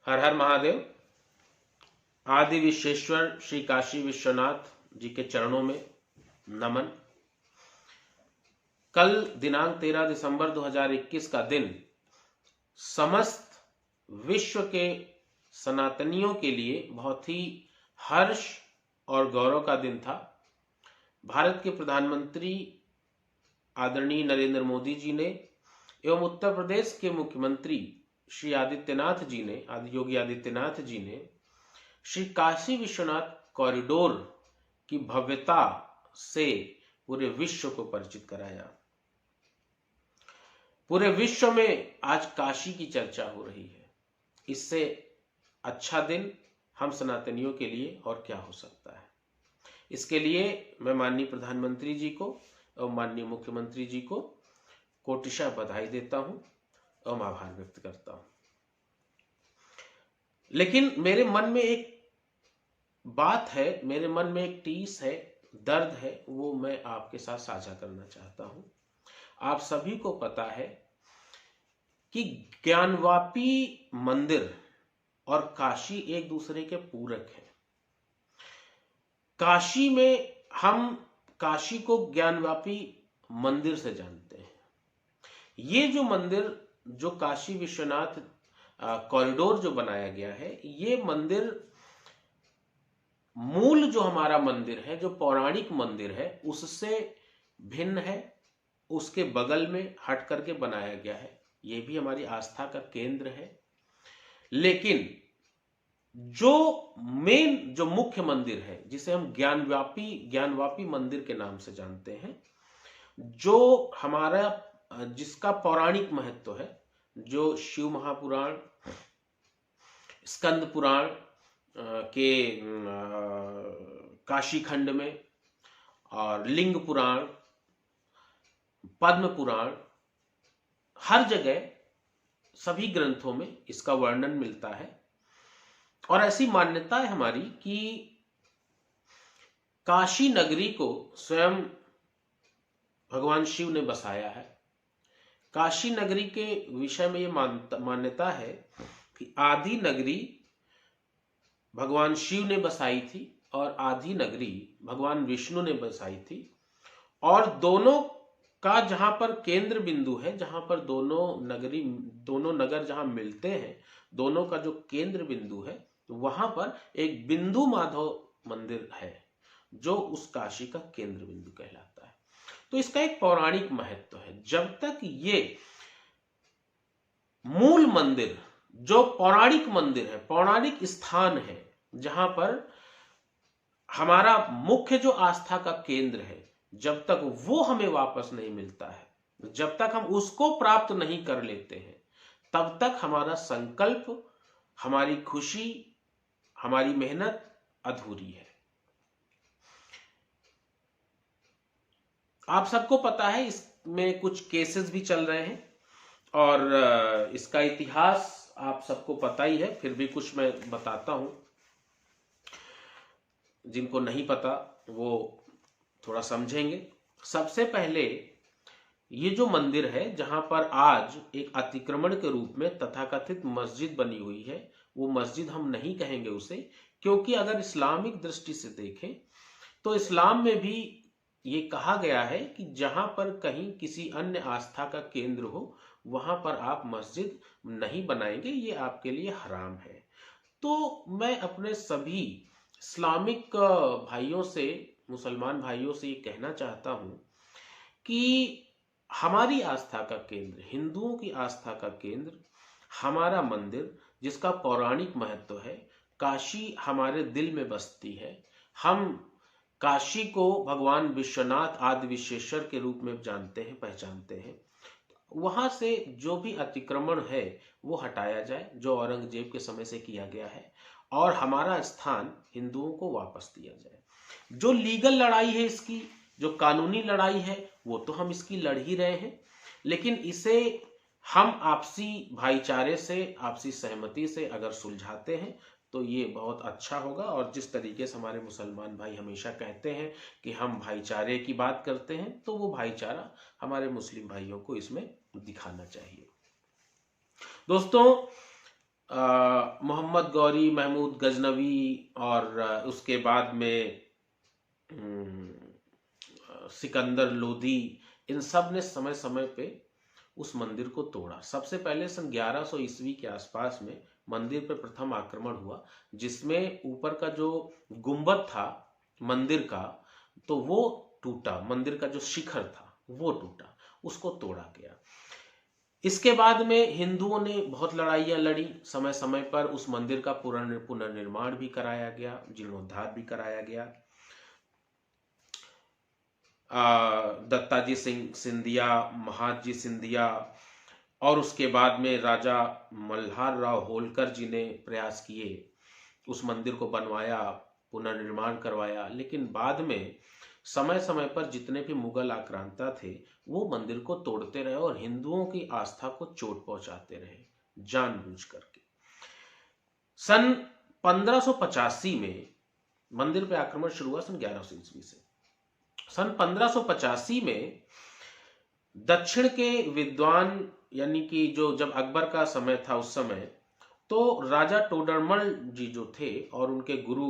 हर हर महादेव। आदि विश्वेश्वर श्री काशी विश्वनाथ जी के चरणों में नमन। कल दिनांक 13 दिसंबर 2021 का दिन समस्त विश्व के सनातनियों के लिए बहुत ही हर्ष और गौरव का दिन था। भारत के प्रधानमंत्री आदरणीय नरेंद्र मोदी जी ने एवं उत्तर प्रदेश के मुख्यमंत्री श्री आदित्यनाथ जी ने, योगी आदित्यनाथ जी ने श्री काशी विश्वनाथ कॉरिडोर की भव्यता से पूरे विश्व को परिचित कराया। पूरे विश्व में आज काशी की चर्चा हो रही है। इससे अच्छा दिन हम सनातनियों के लिए और क्या हो सकता है। इसके लिए मैं माननीय प्रधानमंत्री जी को और माननीय मुख्यमंत्री जी को कोटिशा बधाई देता हूं और आभार व्यक्त करता हूं। लेकिन मेरे मन में एक बात है, मेरे मन में एक टीस है, दर्द है, वो मैं आपके साथ साझा करना चाहता हूं। आप सभी को पता है कि ज्ञानवापी मंदिर और काशी एक दूसरे के पूरक हैं। काशी में हम काशी को ज्ञानवापी मंदिर से जानते हैं। ये जो मंदिर, जो काशी विश्वनाथ कॉरिडोर जो बनाया गया है, ये मंदिर मूल जो हमारा मंदिर है, जो पौराणिक मंदिर है, उससे भिन्न है। उसके बगल में हट करके बनाया गया है। ये भी हमारी आस्था का केंद्र है। लेकिन जो मुख्य मंदिर है, जिसे हम ज्ञानवापी मंदिर के नाम से जानते हैं, जो हमारा जिसका पौराणिक महत्व है, जो शिव महापुराण, स्कंद पुराण के काशी खंड में और लिंग पुराण, पद्म पुराण, हर जगह सभी ग्रंथों में इसका वर्णन मिलता है। और ऐसी मान्यता है हमारी कि काशी नगरी को स्वयं भगवान शिव ने बसाया है। काशी नगरी के विषय में यह मान्यता है कि आदि नगरी भगवान शिव ने बसाई थी और आदि नगरी भगवान विष्णु ने बसाई थी। और दोनों का जहां पर केंद्र बिंदु है, जहां पर दोनों नगर जहां मिलते हैं, दोनों का जो केंद्र बिंदु है, वहां पर एक बिंदु माधव मंदिर है, जो उस काशी का केंद्र बिंदु कहलाता है। तो इसका एक पौराणिक महत्व है। जब तक ये मूल मंदिर, जो पौराणिक मंदिर है, पौराणिक स्थान है, जहां पर हमारा मुख्य जो आस्था का केंद्र है, जब तक वो हमें वापस नहीं मिलता है, जब तक हम उसको प्राप्त नहीं कर लेते हैं, तब तक हमारा संकल्प, हमारी खुशी, हमारी मेहनत अधूरी है। आप सबको पता है इसमें कुछ केसेस भी चल रहे हैं और इसका इतिहास आप सबको पता ही है, फिर भी कुछ मैं बताता हूं। जिनको नहीं पता वो थोड़ा समझेंगे। सबसे पहले ये जो मंदिर है, जहां पर आज एक अतिक्रमण के रूप में तथाकथित मस्जिद बनी हुई है, वो मस्जिद हम नहीं कहेंगे उसे, क्योंकि अगर इस्लामिक दृष्टि से देखें तो इस्लाम में भी ये कहा गया है कि जहां पर कहीं किसी अन्य आस्था का केंद्र हो, वहां पर आप मस्जिद नहीं बनाएंगे, ये आपके लिए हराम है। तो मैं अपने सभी इस्लामिक भाइयों से, मुसलमान भाइयों से ये कहना चाहता हूं कि हमारी आस्था का केंद्र, हिंदुओं की आस्था का केंद्र, हमारा मंदिर, जिसका पौराणिक महत्व है, काशी हमारे दिल में बसती है। हम काशी को भगवान विश्वनाथ आदि विश्वेश्वर के रूप में जानते हैं, पहचानते हैं। वहां से जो भी अतिक्रमण है वो हटाया जाए, जो औरंगजेब के समय से किया गया है, और हमारा स्थान हिंदुओं को वापस दिया जाए। जो लीगल लड़ाई है इसकी, जो कानूनी लड़ाई है, वो तो हम इसकी लड़ ही रहे हैं, लेकिन इसे हम आपसी भाईचारे से, आपसी सहमति से अगर सुलझाते हैं तो ये बहुत अच्छा होगा। और जिस तरीके से हमारे मुसलमान भाई हमेशा कहते हैं कि हम भाईचारे की बात करते हैं, तो वो भाईचारा हमारे मुस्लिम भाइयों को इसमें दिखाना चाहिए। दोस्तों, मोहम्मद गौरी, महमूद गजनवी और उसके बाद में सिकंदर लोदी, इन सब ने समय समय पे उस मंदिर को तोड़ा। सबसे पहले सन 1100 ईस्वी के आसपास में मंदिर पर प्रथम आक्रमण हुआ, जिसमें ऊपर का जो गुंबद था मंदिर का, तो वो टूटा। मंदिर का जो शिखर था वो टूटा, उसको तोड़ा गया। इसके बाद में हिंदुओं ने बहुत लड़ाइयां लड़ी। समय समय पर उस मंदिर का पुनर्निर्माण भी कराया गया, जीर्णोद्धार भी कराया गया। दत्ताजी सिंह सिंधिया, महादजी सिंधिया और उसके बाद में राजा मल्हार राव होलकर जी ने प्रयास किए, उस मंदिर को बनवाया, पुनर्निर्माण करवाया। लेकिन बाद में समय समय पर जितने भी मुगल आक्रांता थे वो मंदिर को तोड़ते रहे और हिंदुओं की आस्था को चोट पहुंचाते रहे जानबूझ करके। सन 1585 में मंदिर पे आक्रमण शुरू हुआ, सन 1100 ईस्वी से। सन 1585 में दक्षिण के विद्वान, यानी कि जो जब अकबर का समय था उस समय, तो राजा टोडरमल जी जो थे और उनके गुरु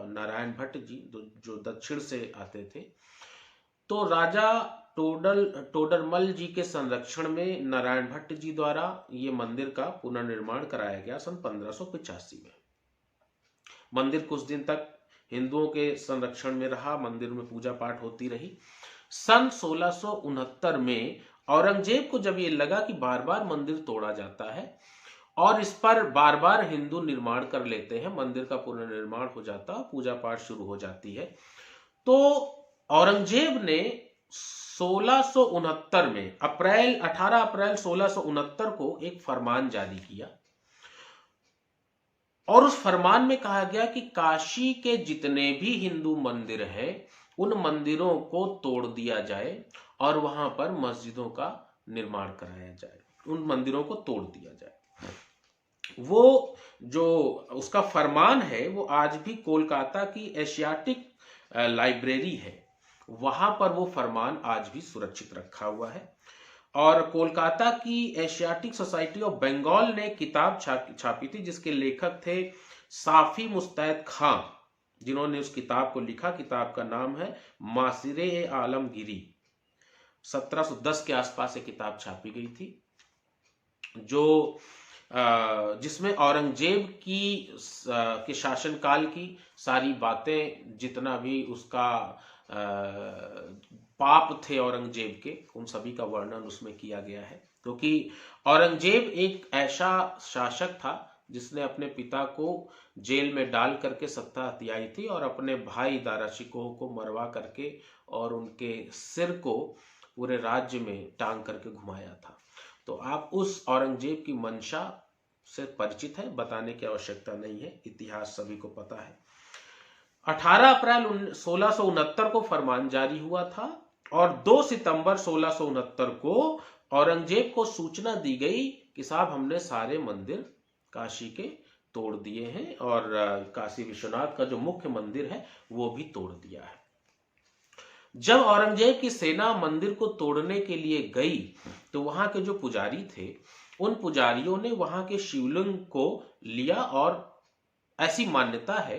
नारायण भट्ट जी जो दक्षिण से आते थे, तो राजा टोडरमल जी के संरक्षण में नारायण भट्ट जी द्वारा ये मंदिर का पुनर्निर्माण कराया गया सन 1585 में। मंदिर कुछ दिन तक हिंदुओं के संरक्षण में रहा, मंदिर में पूजा पाठ होती रही। सन 1669 में औरंगजेब को जब ये लगा कि बार बार मंदिर तोड़ा जाता है और इस पर बार बार हिंदू निर्माण कर लेते हैं, मंदिर का पुनर्निर्माण हो जाता, पूजा पाठ शुरू हो जाती है, तो औरंगजेब ने 1669 में 18 अप्रैल 1669 को एक फरमान जारी किया और उस फरमान में कहा गया कि काशी के जितने भी हिंदू मंदिर हैं उन मंदिरों को तोड़ दिया जाए और वहां पर मस्जिदों का निर्माण कराया जाए, उन मंदिरों को तोड़ दिया जाए। वो जो उसका फरमान है वो आज भी कोलकाता की एशियाटिक लाइब्रेरी है, वहां पर वो फरमान आज भी सुरक्षित रखा हुआ है। और कोलकाता की एशियाटिक सोसाइटी ऑफ बंगाल ने किताब छापी थी जिसके लेखक थे साफी मुस्तैद खां, जिन्होंने उस किताब को लिखा। किताब का नाम है मासिरे आलमगिरी। 1710 के आसपास ये किताब छापी गई थी, जो जिसमें औरंगजेब के शासनकाल की सारी बातें, जितना भी उसका पाप थे औरंगजेब के, उन सभी का वर्णन उसमें किया गया है। क्योंकि औरंगजेब एक ऐसा शासक था जिसने अपने पिता को जेल में डाल करके सत्ता हथियाई थी और अपने भाई दारा शिकोह को मरवा करके और उनके सिर को पूरे राज्य में टांग करके घुमाया था। तो आप उस औरंगजेब की मंशा से परिचित है, बताने की आवश्यकता नहीं है, इतिहास सभी को पता है। 18 अप्रैल 1669 को फरमान जारी हुआ था और 2 सितंबर 1669 को औरंगजेब को सूचना दी गई कि साहब हमने सारे मंदिर काशी के तोड़ दिए हैं और काशी विश्वनाथ का जो मुख्य मंदिर है वो भी तोड़ दिया है। जब औरंगजेब की सेना मंदिर को तोड़ने के लिए गई तो वहां के जो पुजारी थे उन पुजारियों ने वहां के शिवलिंग को लिया और ऐसी मान्यता है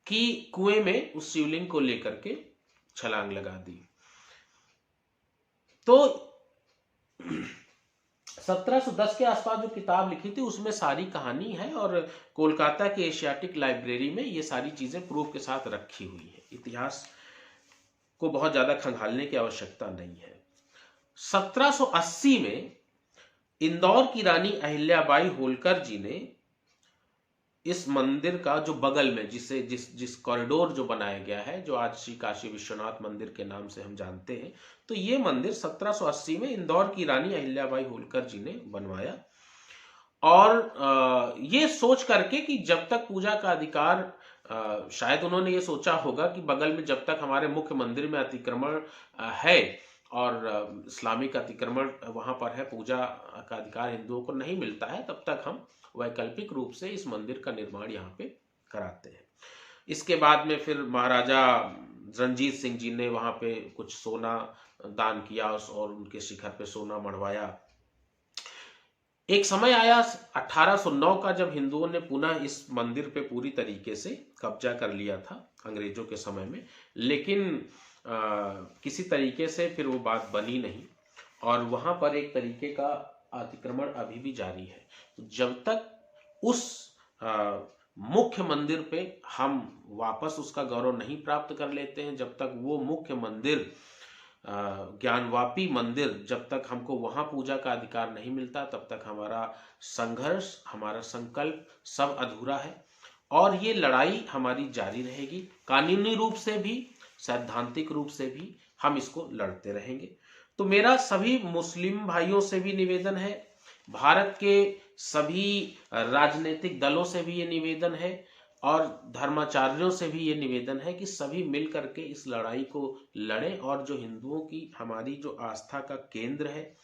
कि कुएं में उस शिवलिंग को लेकर के छलांग लगा दी। तो 1710 के आसपास जो किताब लिखी थी उसमें सारी कहानी है और कोलकाता के एशियाटिक लाइब्रेरी में ये सारी चीजें प्रूफ के साथ रखी हुई है। इतिहास को बहुत ज्यादा खंगालने की आवश्यकता नहीं है। 1780 में इंदौर की रानी अहिल्याबाई होलकर जी ने इस मंदिर का जो बगल में जिस कॉरिडोर जो बनाया गया है, जो आज श्री काशी विश्वनाथ मंदिर के नाम से हम जानते हैं, तो ये मंदिर 1780 में इंदौर की रानी अहिल्याबाई होलकर जी ने बनवाया और ये सोच करके कि जब तक पूजा का अधिकार, शायद उन्होंने ये सोचा होगा कि बगल में जब तक हमारे मुख्य मंदिर में अतिक्रमण है और इस्लामिक अतिक्रमण वहां पर है, पूजा का अधिकार हिंदुओं को नहीं मिलता है, तब तक हम वैकल्पिक रूप से इस मंदिर का निर्माण यहाँ पे कराते हैं। इसके बाद में फिर महाराजा रणजीत सिंह जी ने वहां पे कुछ सोना दान किया और उनके शिखर पे सोना मढ़वाया। एक समय आया 1809 का, जब हिंदुओं ने पुनः इस मंदिर पे पूरी तरीके से कब्जा कर लिया था अंग्रेजों के समय में, लेकिन किसी तरीके से फिर वो बात बनी नहीं और वहां पर एक तरीके का अतिक्रमण अभी भी जारी है। तो जब तक उस मुख्य मंदिर पे हम वापस उसका गौरव नहीं प्राप्त कर लेते हैं, जब तक वो मुख्य मंदिर ज्ञानवापी मंदिर, जब तक हमको वहां पूजा का अधिकार नहीं मिलता, तब तक हमारा संघर्ष, हमारा संकल्प सब अधूरा है और ये लड़ाई हमारी जारी रहेगी। कानूनी रूप से भी, सैद्धांतिक रूप से भी हम इसको लड़ते रहेंगे। तो मेरा सभी मुस्लिम भाइयों से भी निवेदन है, भारत के सभी राजनीतिक दलों से भी ये निवेदन है और धर्माचार्यों से भी ये निवेदन है कि सभी मिल करके इस लड़ाई को लड़ें और जो हिंदुओं की, हमारी जो आस्था का केंद्र है,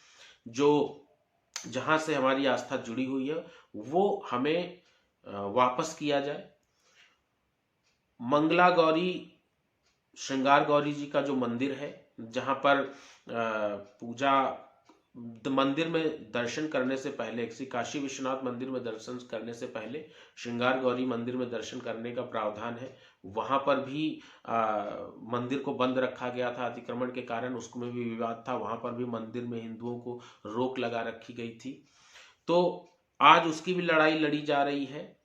जो जहां से हमारी आस्था जुड़ी हुई है, वो हमें वापस किया जाए। मंगला गौरी, श्रृंगार गौरी जी का जो मंदिर है, जहां पर पूजा, मंदिर में दर्शन करने से पहले, श्री काशी विश्वनाथ मंदिर में दर्शन करने से पहले श्रृंगार गौरी मंदिर में दर्शन करने का प्रावधान है। वहां पर भी मंदिर को बंद रखा गया था अतिक्रमण के कारण, उसमें भी विवाद था, वहां पर भी मंदिर में हिंदुओं को रोक लगा रखी गई थी। तो आज उसकी भी लड़ाई लड़ी जा रही है।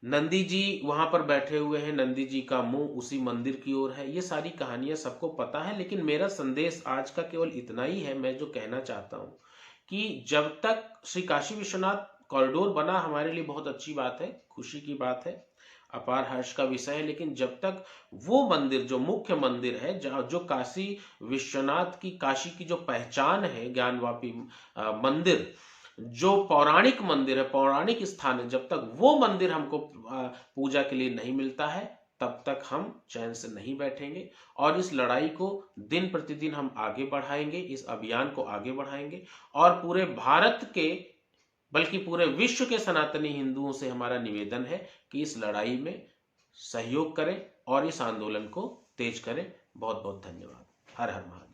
नंदी जी वहां पर बैठे हुए हैं, नंदी जी का मुंह उसी मंदिर की ओर है। ये सारी कहानियां सबको पता है, लेकिन मेरा संदेश आज का केवल इतना ही है। मैं जो कहना चाहता हूं कि जब तक श्री काशी विश्वनाथ कॉरिडोर बना, हमारे लिए बहुत अच्छी बात है, खुशी की बात है, अपार हर्ष का विषय है, लेकिन जब तक वो मंदिर, जो मुख्य मंदिर है, जो काशी विश्वनाथ की, काशी की जो पहचान है, ज्ञानवापी मंदिर, जो पौराणिक मंदिर है, पौराणिक स्थान है, जब तक वो मंदिर हमको पूजा के लिए नहीं मिलता है, तब तक हम चैन से नहीं बैठेंगे और इस लड़ाई को दिन प्रतिदिन हम आगे बढ़ाएंगे, इस अभियान को आगे बढ़ाएंगे और पूरे भारत के, बल्कि पूरे विश्व के सनातनी हिंदुओं से हमारा निवेदन है कि इस लड़ाई में सहयोग करें और इस आंदोलन को तेज करें। बहुत बहुत धन्यवाद। हर हर महादेव।